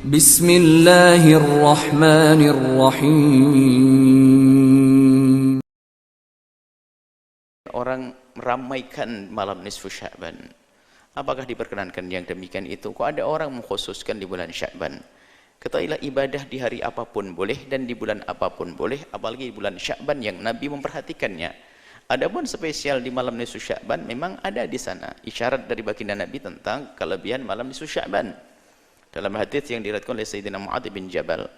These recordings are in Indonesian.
Bismillahirrahmanirrahim. Orang meramaikan malam nisfu Sya'ban. Apakah diperkenankan yang demikian itu? Kok ada orang mengkhususkan di bulan Sya'ban? Ketahuilah ibadah di hari apapun boleh dan di bulan apapun boleh, apalagi di bulan Sya'ban yang Nabi memperhatikannya. Adapun spesial di malam nisfu Sya'ban memang ada di sana isyarat dari baginda Nabi tentang kelebihan malam nisfu Sya'ban. Dalam hadis yang diriwayatkan oleh Sayyidina Mu'adz bin Jabal.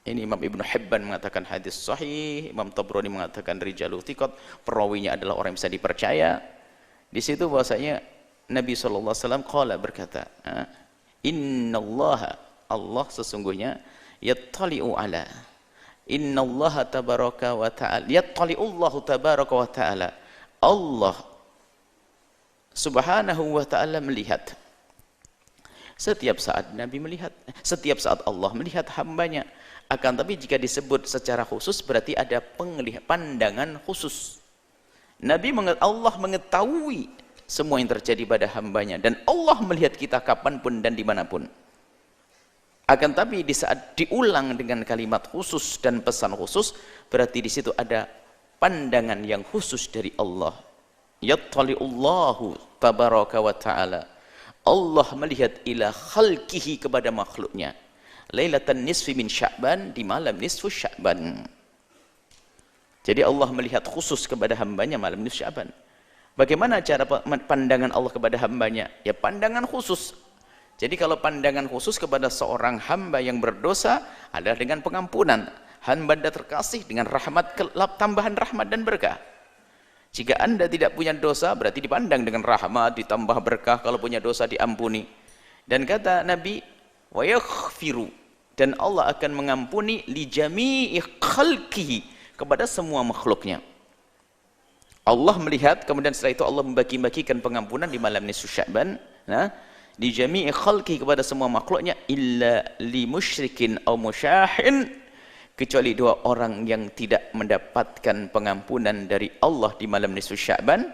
Ini Imam Ibnu Hibban mengatakan hadis sahih, Imam Tabrani mengatakan rijalu thiqat, perawinya adalah orang yang bisa dipercaya. Di situ bahwasanya Nabi sallallahu alaihi wasallam qala berkata, "Innallaha Allah sesungguhnya yattali'u ala innallaha tabaraka wa ta'ala yattali'ullahu tabaraka wa ta'ala Allah subhanahu wa ta'ala melihat." Setiap saat Nabi melihat, setiap saat Allah melihat hambanya. Akan tapi jika disebut secara khusus berarti ada pandangan khusus. Allah mengetahui semua yang terjadi pada hambanya dan Allah melihat kita kapanpun dan dimanapun. Akan tapi di saat diulang dengan kalimat khusus dan pesan khusus berarti di situ ada pandangan yang khusus dari Allah. Yattali'ullahu tabaraka wa ta'ala. Allah melihat ila khalqihi kepada makhluknya. Lailatan nisfi min Sya'ban, di malam nisfu Sya'ban. Jadi Allah melihat khusus kepada hambanya malam nisfu Sya'ban. Bagaimana cara pandangan Allah kepada hambanya? Ya pandangan khusus. Jadi kalau pandangan khusus kepada seorang hamba yang berdosa adalah dengan pengampunan. Hamba Anda terkasih dengan rahmat, tambahan rahmat dan berkah. Jika Anda tidak punya dosa berarti dipandang dengan rahmat, ditambah berkah, kalau punya dosa diampuni. Dan kata Nabi, wa yaghfiru, dan Allah akan mengampuni li jami'i khalqihi, kepada semua makhluknya. Allah melihat, kemudian setelah itu Allah membagi-bagikan pengampunan di malam nisfu Sya'ban, li jami'i khalqihi, kepada semua makhluknya, illa li musyrikin aw musyahin, kecuali dua orang yang tidak mendapatkan pengampunan dari Allah di malam nisfu Sya'ban,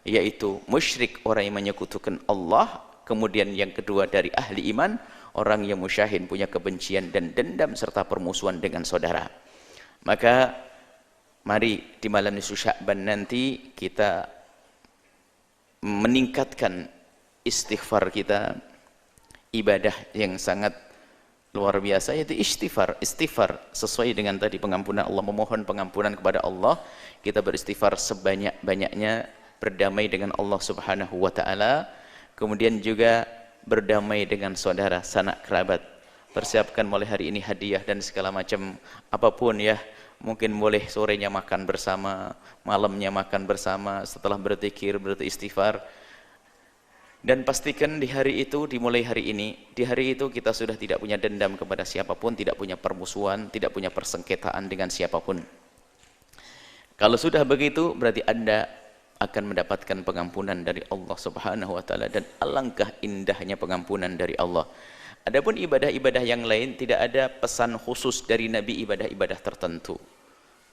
yaitu musyrik, orang yang menyekutukan Allah, kemudian yang kedua dari ahli iman, orang yang musyahin, punya kebencian dan dendam serta permusuhan dengan saudara. Maka mari di malam nisfu Sya'ban nanti kita meningkatkan istighfar kita, ibadah yang sangat luar biasa, yaitu istighfar sesuai dengan tadi pengampunan Allah, memohon pengampunan kepada Allah. Kita beristighfar sebanyak-banyaknya, berdamai dengan Allah Subhanahu wa taala, kemudian juga berdamai dengan saudara sanak kerabat. Persiapkan mulai hari ini hadiah dan segala macam apapun ya. Mungkin boleh sorenya makan bersama, malamnya makan bersama, setelah berzikir, beristighfar. Dan pastikan di hari itu, dimulai hari ini, di hari itu kita sudah tidak punya dendam kepada siapapun, tidak punya permusuhan, tidak punya persengketaan dengan siapapun. Kalau sudah begitu, berarti Anda akan mendapatkan pengampunan dari Allah Subhanahu wa taala, dan alangkah indahnya pengampunan dari Allah. Adapun ibadah-ibadah yang lain tidak ada pesan khusus dari Nabi, ibadah-ibadah tertentu.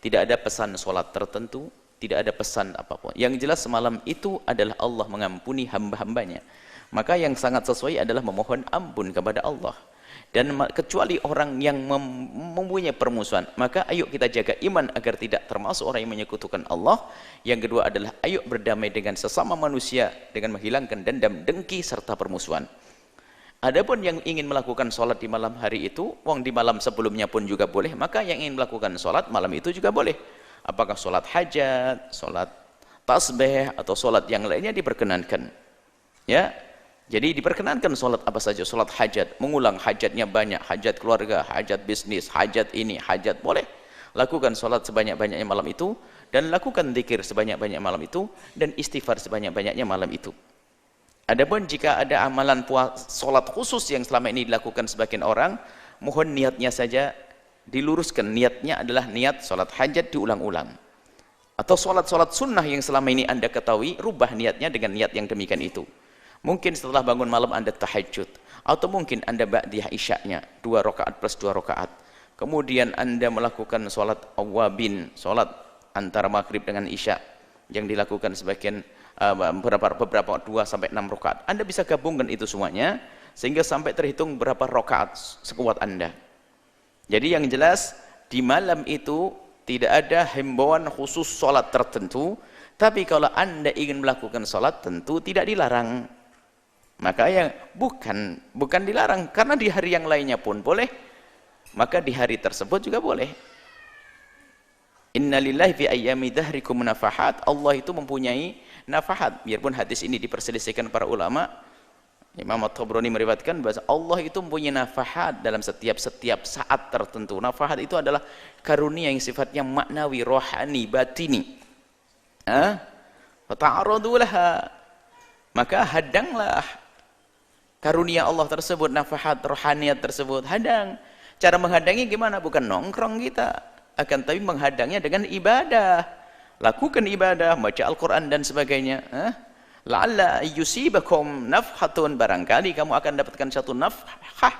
Tidak ada pesan sholat tertentu, tidak ada pesan apapun. Yang jelas semalam itu adalah Allah mengampuni hamba-hambanya. Maka yang sangat sesuai adalah memohon ampun kepada Allah. Dan kecuali orang yang mempunyai permusuhan, maka ayo kita jaga iman agar tidak termasuk orang yang menyekutukan Allah. Yang kedua adalah ayo berdamai dengan sesama manusia dengan menghilangkan dendam, dengki serta permusuhan. Adapun yang ingin melakukan sholat di malam hari itu, wong di malam sebelumnya pun juga boleh, maka yang ingin melakukan sholat malam itu juga boleh. Apakah sholat hajat, sholat tasbih, atau sholat yang lainnya diperkenankan. Ya, jadi diperkenankan sholat apa saja, sholat hajat, mengulang hajatnya banyak, hajat keluarga, hajat bisnis, hajat ini, hajat, boleh. Lakukan sholat sebanyak-banyaknya malam itu, dan lakukan zikir sebanyak-banyaknya malam itu, dan istighfar sebanyak-banyaknya malam itu. Adapun jika ada amalan sholat khusus yang selama ini dilakukan sebagian orang, mohon niatnya saja diluruskan. Niatnya adalah niat sholat hajat diulang-ulang. Atau sholat-sholat sunnah yang selama ini Anda ketahui, rubah niatnya dengan niat yang demikian itu. Mungkin setelah bangun malam Anda tahajud, atau mungkin Anda ba'diyah isya'nya 2 rakaat plus 2 rakaat. Kemudian Anda melakukan sholat awabin, sholat antara maghrib dengan isya yang dilakukan sebagian beberapa 2 sampai 6 rakaat. Anda bisa gabungkan itu semuanya sehingga sampai terhitung berapa rakaat sekuat Anda. Jadi yang jelas di malam itu tidak ada himbauan khusus sholat tertentu, tapi kalau Anda ingin melakukan sholat tentu tidak dilarang. Maka yang bukan dilarang, karena di hari yang lainnya pun boleh, maka di hari tersebut juga boleh. Innalillahi fi ayyami dahrikum nafahat. Allah itu mempunyai nafahat. Biarpun hadis ini diperselisihkan para ulama, Imam At-Tabrani meriwayatkan bahwa Allah itu mempunyai nafahat dalam setiap saat tertentu. Nafahat itu adalah karunia yang sifatnya maknawi, rohani, batini. Fata'aradu laha, maka hadanglah karunia Allah tersebut, nafahat rohaniyat tersebut, hadang. Cara menghadangi gimana? Bukan nongkrong kita, akan tapi menghadangnya dengan ibadah. Lakukan ibadah, baca Al-Quran dan sebagainya. La'alla yusibakum nafhatun, barangkali kamu akan dapatkan satu nafhah,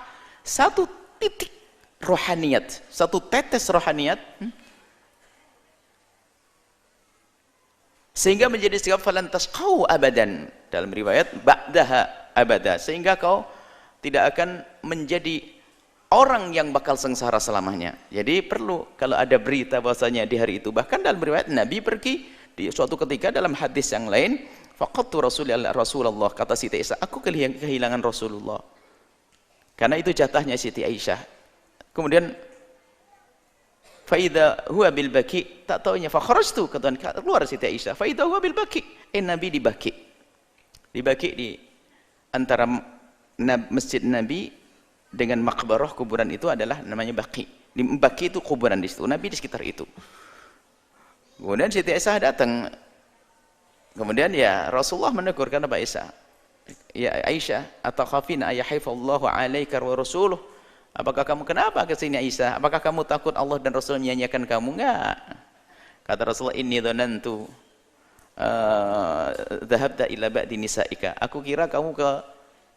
satu titik rohaniyat, satu tetes rohaniyat, sehingga menjadi sikap falan tasqau abadan, dalam riwayat ba'daha abada, sehingga kau tidak akan menjadi orang yang bakal sengsara selamanya. Jadi perlu kalau ada berita bahwasanya di hari itu, bahkan dalam riwayat Nabi pergi di suatu ketika dalam hadis yang lain, faqattu Rasulullah, kata Siti Aisyah, aku kehilangan Rasulullah, karena itu jatahnya Siti Aisyah. Kemudian faida huwa bil baki, tak taunya fakharajtu, kata keluar Siti Aisyah, faida huwa bil baki, Nabi di Baki, di antara masjid Nabi dengan makbarah kuburan itu adalah namanya Baki. Di Baki itu kuburan di situ, Nabi di sekitar itu. Kemudian Siti Aisyah datang. Kemudian ya Rasulullah menegur, kata Aisyah, ya Aisyah, atakhafina ayahifallahu alaika wa rasuluh, apakah kamu kenapa ke sini Aisyah? Apakah kamu takut Allah dan Rasul menyanyiakan kamu? Enggak. Kata Rasulullah, inni dhanantu dhahabta ila ba'di nisaika, aku kira kamu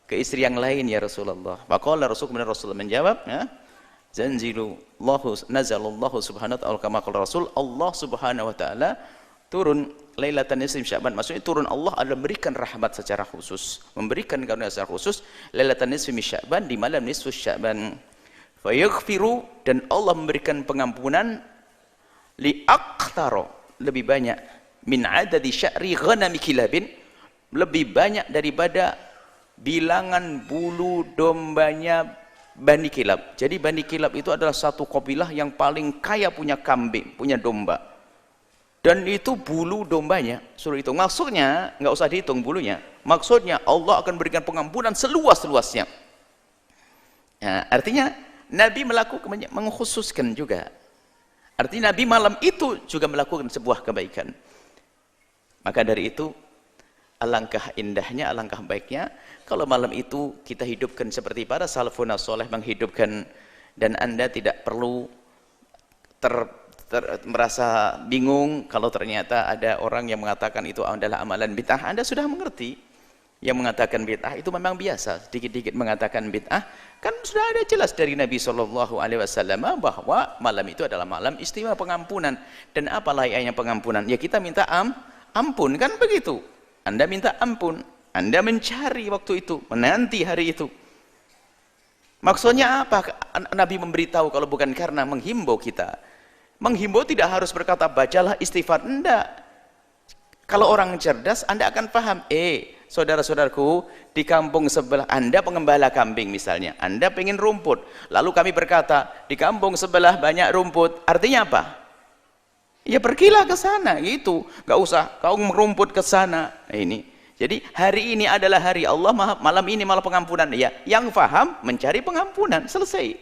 ke istri yang lain ya Rasulullah. Faqala Rasul, kemudian Rasulullah menjawab, nazalallahu subhanahu wa ta'ala, kama qala Rasul, Allah subhanahu wa ta'ala turun Lailatan Nisfi Sya'ban, maksudnya turun Allah adalah memberikan rahmat secara khusus, memberikan karunia secara khusus Lailatan Nisfi Sya'ban, di malam nisfu Sya'ban. Fayaghfiru, dan Allah memberikan pengampunan li aqtaro, lebih banyak, min adadi sya'ri ghanami kilabin, lebih banyak daripada bilangan bulu dombanya Bani Kilab. Jadi Bani Kilab itu adalah satu kabilah yang paling kaya punya kambing, punya domba. Dan itu bulu dombanya, suruh hitung. Maksudnya, nggak usah dihitung bulunya. Maksudnya Allah akan berikan pengampunan seluas-luasnya. Ya, artinya Nabi mengkhususkan juga. Artinya Nabi malam itu juga melakukan sebuah kebaikan. Maka dari itu, alangkah indahnya, alangkah baiknya kalau malam itu kita hidupkan seperti para salafun saleh menghidupkan, dan Anda tidak perlu merasa bingung kalau ternyata ada orang yang mengatakan itu adalah amalan bid'ah. Anda sudah mengerti, yang mengatakan bid'ah itu memang biasa, sedikit-sedikit mengatakan bid'ah, kan sudah ada jelas dari Nabi SAW bahwa malam itu adalah malam istimewa pengampunan. Dan apa layaknya pengampunan? Ya kita minta ampun, kan begitu. Anda minta ampun, Anda mencari waktu itu, menanti hari itu. Maksudnya apa? Nabi memberitahu kalau bukan karena menghimbau kita. Menghimbau tidak harus berkata bacalah istighfar, enggak. Kalau orang cerdas, Anda akan paham. Saudara-saudaraku, di kampung sebelah Anda pengembala kambing misalnya, Anda pengen rumput, lalu kami berkata di kampung sebelah banyak rumput, artinya apa? Ya pergilah ke sana, gitu. Gak usah kau merumput ke sana. Ini. Jadi hari ini adalah hari Allah, malam ini malam pengampunan. Ya, yang faham mencari pengampunan, selesai.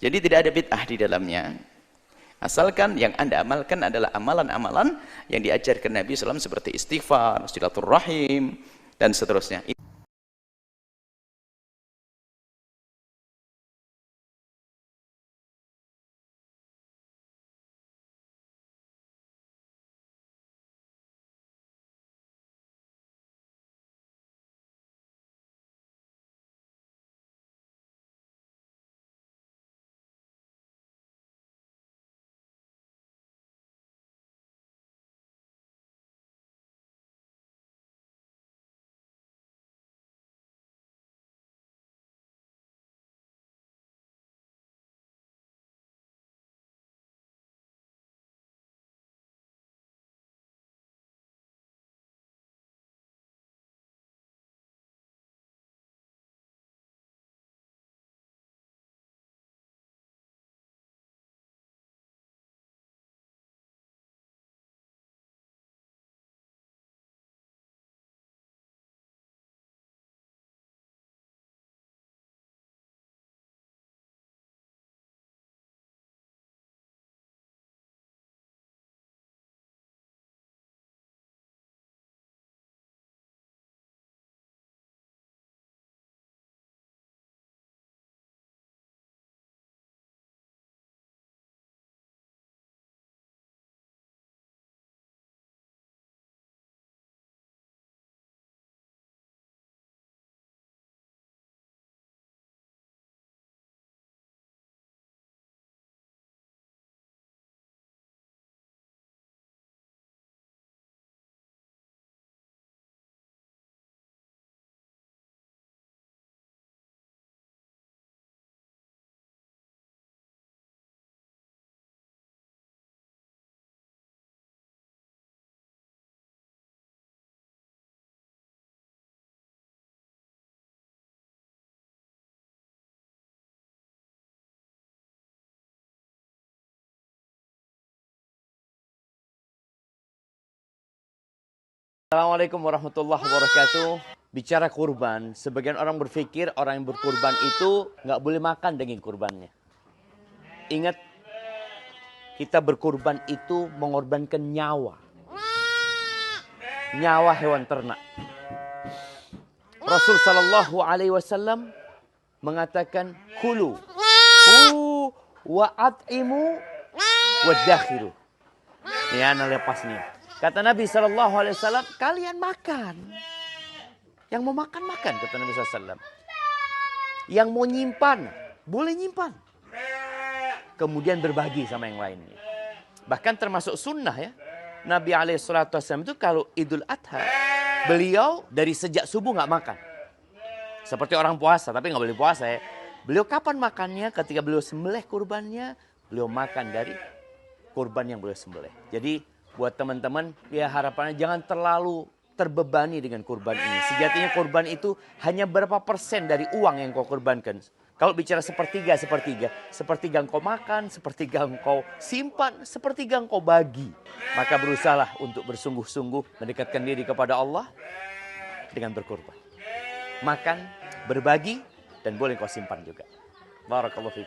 Jadi tidak ada bid'ah di dalamnya. Asalkan yang Anda amalkan adalah amalan-amalan yang diajarkan Nabi SAW seperti istighfar, silaturahim, dan seterusnya. Assalamualaikum warahmatullahi wabarakatuh. Bicara kurban, sebagian orang berpikir orang yang berkurban itu nggak boleh makan daging kurbannya. Ingat, kita berkurban itu mengorbankan nyawa. Nyawa hewan ternak. Rasul Shallallahu Alaihi Wasallam mengatakan, kulu wa at'imu wa dakhiru. Ya, lepasnya. Kata Nabi SAW, kalian makan. Yang mau makan, makan, kata Nabi SAW. Yang mau nyimpan, boleh nyimpan. Kemudian berbagi sama yang lainnya. Bahkan termasuk sunnah ya. Nabi SAW itu kalau Idul Adha, beliau dari sejak subuh nggak makan. Seperti orang puasa, tapi nggak boleh puasa ya. Beliau kapan makannya? Ketika beliau sembelih kurbannya, beliau makan dari kurban yang beliau sembelih. Jadi buat teman-teman, ya harapannya jangan terlalu terbebani dengan kurban ini. Sejatinya kurban itu hanya berapa persen dari uang yang kau kurbankan. Kalau bicara sepertiga, sepertiga engkau makan, sepertiga engkau simpan, sepertiga engkau bagi. Maka berusahalah untuk bersungguh-sungguh mendekatkan diri kepada Allah dengan berkurban. Makan, berbagi, dan boleh kau simpan juga. Barakallahu fikum.